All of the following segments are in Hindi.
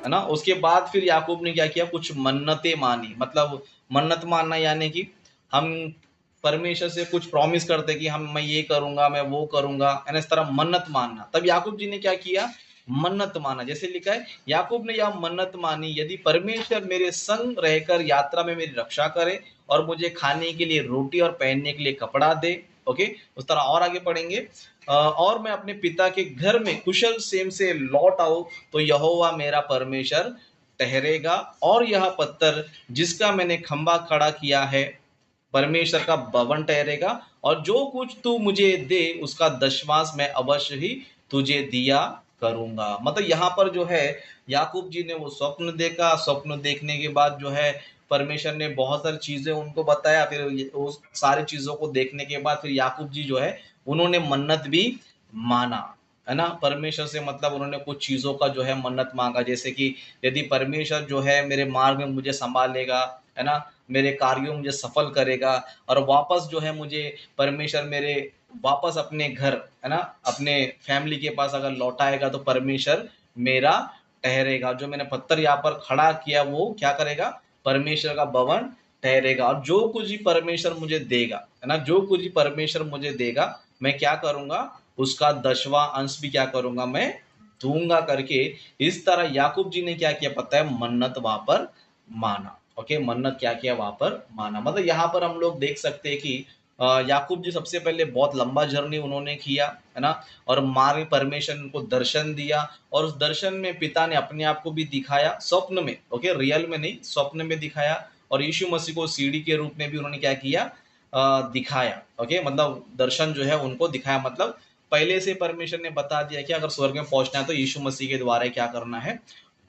है ना। उसके बाद फिर याकूब ने क्या किया, कुछ मन्नतें मानी। मतलब मन्नत मानना यानी कि हम परमेश्वर से कुछ प्रॉमिस करते कि हम मैं ये करूंगा, मैं वो करूंगा, है ना, इस तरह मन्नत मानना। तब याकूब जी ने क्या किया, मन्नत माना। जैसे लिखा है, याकूब ने यह मन्नत मानी, यदि परमेश्वर मेरे संग रहकर यात्रा में मेरी रक्षा करे और मुझे खाने के लिए रोटी और पहनने के लिए कपड़ा दे। ओके, उस तरह और आगे पढ़ेंगे। और मैं अपने पिता के घर में कुशल क्षेम से लौट आऊं, तो यहोवा मेरा परमेश्वर ठहरेगा, और यह पत्थर जिसका मैंने खंबा खड़ा किया है परमेश्वर का भवन ठहरेगा, और जो कुछ तू मुझे दे उसका दशमांश मैं अवश्य ही तुझे दिया करूंगा। मतलब यहाँ पर जो है याकूब जी ने वो स्वप्न देखा। स्वप्न देखने के बाद जो है परमेश्वर ने बहुत सारी चीजें उनको बताया। फिर उस सारी चीजों को देखने के बाद फिर याकूब जी जो है उन्होंने मन्नत भी माना, है ना। परमेश्वर से मतलब उन्होंने कुछ चीजों का जो है मन्नत मांगा, जैसे कि यदि परमेश्वर जो है मेरे मार्ग में मुझे संभालेगा, है ना, मेरे कार्यों में मुझे सफल करेगा, और वापस जो है मुझे परमेश्वर मेरे वापस अपने घर, है ना, अपने फैमिली के पास अगर लौटाएगा, तो परमेश्वर मेरा ठहरेगा। जो मैंने पत्थर यहाँ पर खड़ा किया वो क्या करेगा, परमेश्वर का भवन ठहरेगा। और जो कुछ भी परमेश्वर मुझे देगा, है ना, जो कुछ भी परमेश्वर मुझे देगा, मैं क्या करूंगा, उसका 10वां अंश भी क्या करूंगा, मैं दूंगा करके। इस तरह याकूब जी ने क्या किया पता है, मन्नत वहां पर माना। ओके, मन्नत क्या किया वहां पर माना। मतलब यहाँ पर हम लोग देख सकते हैं कि याकूब जी सबसे पहले बहुत लंबा जर्नी उन्होंने किया, है ना, और मार्ग परमेश्वर को दर्शन दिया, और उस दर्शन में पिता ने अपने आप को भी दिखाया स्वप्न में। ओके, रियल में नहीं, स्वप्न में दिखाया। और यीशु मसीह को सीढ़ी के रूप में भी उन्होंने क्या किया, दिखाया। ओके, मतलब दर्शन जो है उनको दिखाया। मतलब पहले से परमेश्वर ने बता दिया कि अगर स्वर्ग में पहुंचना है तो यीशु मसीह के द्वारा क्या करना है,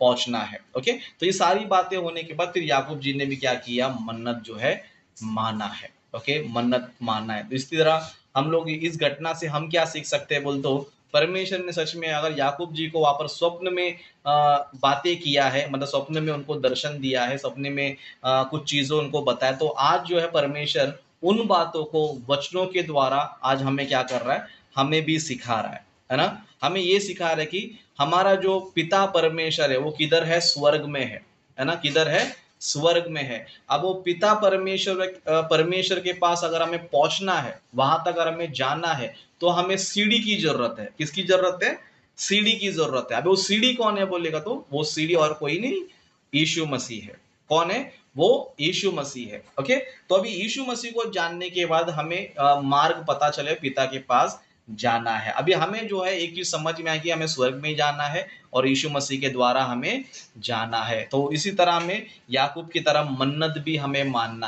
पहुंचना है। ओके, तो ये सारी बातें होने के बाद फिर याकूब जी ने भी क्या किया, मन्नत जो है माना है। ओके, मन्नत मानना है। तो इसी तरह हम लोग इस घटना से हम क्या सीख सकते हैं बोल, तो परमेश्वर ने सच में अगर याकूब जी को वहां पर स्वप्न में बातें किया है, मतलब स्वप्न में उनको दर्शन दिया है, स्वप्न में कुछ चीजों उनको बताया, तो आज जो है परमेश्वर उन बातों को वचनों के द्वारा आज हमें क्या कर रहा है, हमें भी सिखा रहा है ना। हमें ये सिखा रहा है कि हमारा जो पिता परमेश्वर है वो किधर है, स्वर्ग में है ना, किधर है, स्वर्ग में है। अब वो पिता परमेश्वर के पास अगर हमें पहुंचना है, वहां तक अगर हमें जाना है, तो हमें सीढ़ी की जरूरत है। किसकी जरूरत है, सीढ़ी की जरूरत है। अब वो सीढ़ी कौन है बोलेगा, तो वो सीढ़ी और कोई नहीं, यीशु मसीह है। कौन है वो, यीशु मसीह है। ओके, तो अभी यीशु मसीह को जानने के बाद हमें मार्ग पता चले पिता के पास जाना है। अभी हमें जो है एक चीज समझ में आई कि हमें स्वर्ग में ही जाना है और यीशु मसीह के द्वारा हमें जाना है। तो इसी तरह हमें याकूब की तरह मन्नत भी हमें मानना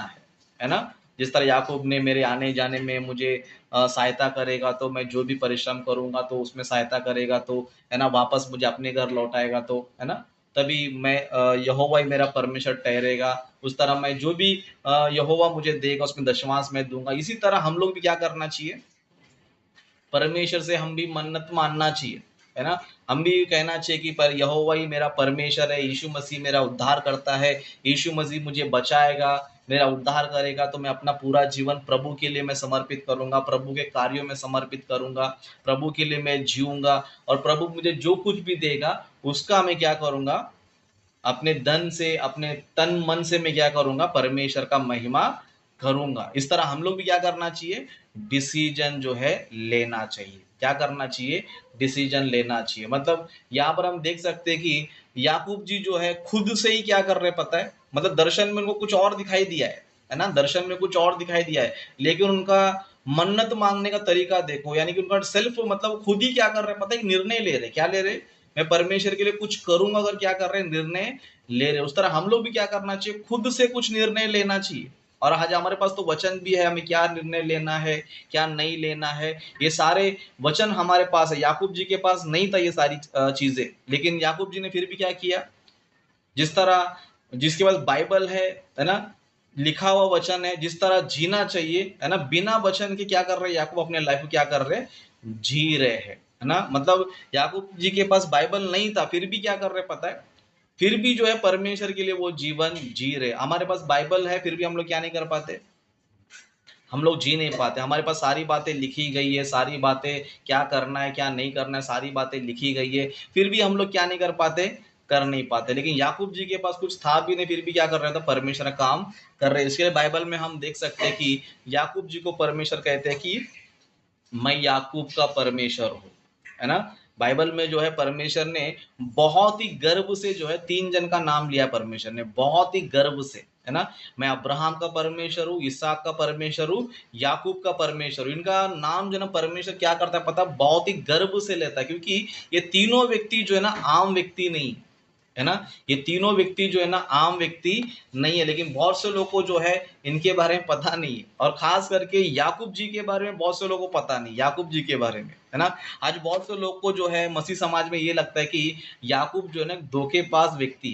है ना। जिस तरह याकूब ने मेरे आने जाने में मुझे सहायता करेगा, तो मैं जो भी परिश्रम करूंगा तो उसमें सहायता करेगा, तो है ना, वापस मुझे अपने घर लौटाएगा, तो है ना, तभी मैं यहोवा ही मेरा परमेश्वर ठहरेगा। उस तरह मैं जो भी यहोवा मुझे देगा उसमें दशमांश मैं दूंगा। इसी तरह हम लोग भी क्या करना चाहिए, परमेश्वर से हम भी मन्नत मानना चाहिए, है ना। हम भी कहना चाहिए कि पर यहोवा ही मेरा परमेश्वर है, यीशु मसीह मेरा उद्धार करता है, यीशु मसीह मुझे बचाएगा, मेरा उद्धार करेगा, तो मैं अपना पूरा जीवन प्रभु के लिए मैं समर्पित करूंगा, प्रभु के कार्यों में समर्पित करूंगा, प्रभु के लिए मैं जीऊंगा। और प्रभु मुझे जो कुछ भी देगा उसका मैं क्या करूंगा, अपने धन से, अपने तन मन से मैं क्या करूंगा, परमेश्वर का महिमा करूंगा। इस तरह हम लोग भी क्या करना चाहिए, डिसीजन जो है लेना चाहिए। क्या करना चाहिए, डिसीजन लेना चाहिए। मतलब यहाँ पर हम देख सकते हैं कि याकूब जी जो है खुद से ही क्या कर रहे पता है, मतलब दर्शन में उनको कुछ और दिखाई दिया है ना, दर्शन में कुछ और दिखाई दिया है, लेकिन उनका मन्नत मांगने का तरीका देखो, यानी कि उनका सेल्फ मतलब खुद ही क्या कर रहे पता है, निर्णय ले रहे। क्या ले रहे, मैं परमेश्वर के लिए कुछ करूंगा, अगर क्या कर रहे हैं, निर्णय ले रहे। उस तरह हम लोग भी क्या करना चाहिए, खुद से कुछ निर्णय लेना चाहिए। और आज हमारे पास तो वचन भी है, हमें क्या निर्णय लेना है, क्या नहीं लेना है, ये सारे वचन हमारे पास है। याकूब जी के पास नहीं था ये सारी चीजें, लेकिन याकूब जी ने फिर भी क्या किया, जिस तरह जिसके पास बाइबल है ना, लिखा हुआ वचन है, जिस तरह जीना चाहिए, है ना, बिना वचन के क्या कर रहे हैं याकूब, अपने लाइफ को क्या कर रहे हैं, जी रहे हैं, है ना। मतलब याकूब जी के पास बाइबल नहीं था, फिर भी क्या कर रहे पता है, फिर भी जो है परमेश्वर के लिए वो जीवन जी रहे। हमारे पास बाइबल है फिर भी हम लोग क्या नहीं कर पाते, हम लोग जी नहीं पाते। हमारे पास सारी बातें लिखी गई है, सारी बातें क्या करना है क्या नहीं करना है, सारी बातें लिखी गई है, फिर भी हम लोग क्या नहीं कर पाते, कर नहीं पाते। लेकिन याकूब जी के पास कुछ था भी नहीं, फिर भी क्या कर रहे थे, परमेश्वर का काम कर रहे। इसके लिए बाइबल में हम देख सकते हैं कि याकूब जी को परमेश्वर कहते हैं कि मैं याकूब का परमेश्वर हूँ, है ना। बाइबल में जो है परमेश्वर ने बहुत ही गर्व से जो है 3 जन का नाम लिया परमेश्वर ने, बहुत ही गर्व से, है ना। मैं अब्राहम का परमेश्वर हूँ, इसहाक का परमेश्वर हूँ, याकूब का परमेश्वर हूँ। इनका नाम जो है ना परमेश्वर क्या करता है पता, बहुत ही गर्व से लेता है, क्योंकि ये तीनों व्यक्ति जो है ना आम व्यक्ति नहीं, है ना। ये तीनों व्यक्ति जो है ना आम व्यक्ति नहीं है। लेकिन बहुत से लोग को जो है इनके बारे में पता नहीं है, और खास करके याकूब जी के बारे में बहुत से लोगों को पता नहीं, याकूब जी के बारे में, है ना। आज बहुत से लोग को जो है मसीह समाज में ये लगता है कि याकूब जो है ना धोखेबाज व्यक्ति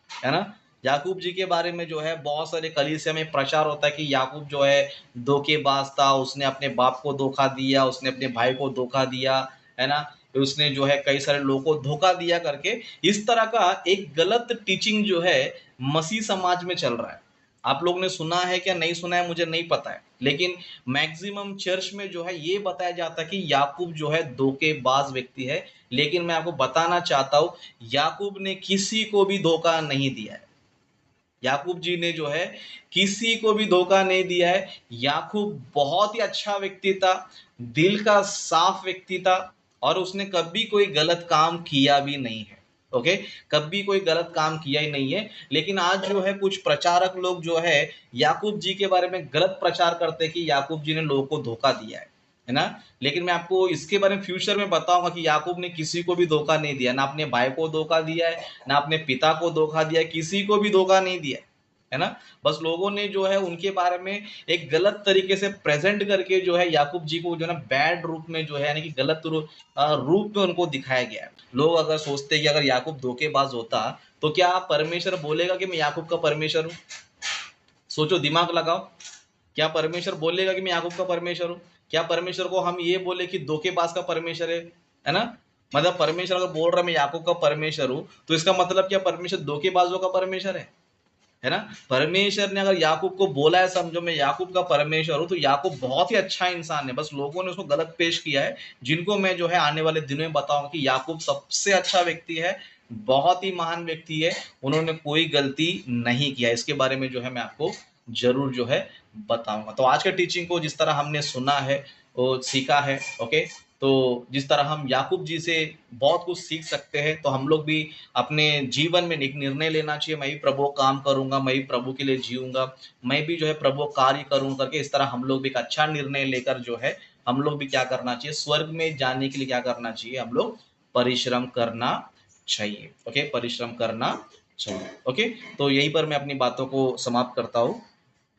है ना। याकूब जी के बारे में जो है बहुत सारे कलीसिया में प्रचार होता है कि याकूब जो है धोखेबाज था, उसने अपने बाप को धोखा दिया, उसने अपने भाई को धोखा दिया, है ना। उसने जो है कई सारे लोगों को धोखा दिया करके, इस तरह का एक गलत टीचिंग जो है मसीह समाज में चल रहा है। आप लोग ने सुना है क्या, नहीं सुना है मुझे नहीं पता है, लेकिन मैक्सिमम चर्च में जो है ये बताया जाता है कि याकूब जो है धोखेबाज व्यक्ति है। लेकिन मैं आपको बताना चाहता हूं, याकूब ने किसी को भी धोखा नहीं दिया है। याकूब जी ने जो है किसी को भी धोखा नहीं दिया है। याकूब बहुत ही अच्छा व्यक्ति था, दिल का साफ व्यक्ति था, और उसने कभी कोई गलत काम किया भी नहीं है। ओके, कभी कोई गलत काम किया ही नहीं है। लेकिन आज जो है कुछ प्रचारक लोग जो है याकूब जी के बारे में गलत प्रचार करते हैं कि याकूब जी ने लोगों को धोखा दिया है ना। लेकिन मैं आपको इसके बारे में फ्यूचर में बताऊंगा कि याकूब ने किसी को भी धोखा नहीं दिया, ना अपने भाई को धोखा दिया है, ना अपने पिता को धोखा दिया है, किसी को भी धोखा नहीं दिया है ना। बस लोगों ने जो है उनके बारे में एक गलत तरीके से प्रेजेंट करके जो है याकूब जी को जो है ना बैड रूप में जो है, यानी कि गलत रूप में उनको दिखाया गया है। लोग अगर सोचते हैं कि अगर याकूब धोखेबाज होता तो क्या परमेश्वर बोलेगा कि मैं याकूब का परमेश्वर हूँ? सोचो, दिमाग लगाओ। क्या परमेश्वर बोलेगा कि मैं याकूब का परमेश्वर हूँ? क्या परमेश्वर को हम ये बोले कि धोखेबाज का परमेश्वर है ना। मतलब परमेश्वर अगर बोल रहा है मैं याकूब का परमेश्वर हूँ, तो इसका मतलब क्या परमेश्वर धोखेबाजों का परमेश्वर है ना। परमेश्वर ने अगर याकूब को बोला है, समझो मैं याकूब का परमेश्वर हूं, तो याकूब बहुत ही अच्छा इंसान है, बस लोगों ने उसको गलत पेश किया है, जिनको मैं जो है आने वाले दिनों में बताऊंगा कि याकूब सबसे अच्छा व्यक्ति है, बहुत ही महान व्यक्ति है, उन्होंने कोई गलती नहीं किया। इसके बारे में जो है मैं आपको जरूर जो है बताऊंगा। तो आज के टीचिंग को जिस तरह हमने सुना है, वो सीखा है, ओके। तो जिस तरह हम याकूब जी से बहुत कुछ सीख सकते हैं, तो हम लोग भी अपने जीवन में एक निर्णय लेना चाहिए, मैं भी प्रभु का काम करूंगा, मैं भी प्रभु के लिए जीऊंगा, मैं भी जो है प्रभु कार्य करूंगा करके, इस तरह हम लोग भी एक अच्छा निर्णय लेकर जो है हम लोग भी क्या करना चाहिए, स्वर्ग में जाने के लिए क्या करना चाहिए, हम लोग परिश्रम करना चाहिए। ओके, परिश्रम करना चाहिए। ओके, तो यहीं पर मैं अपनी बातों को समाप्त करता हूँ।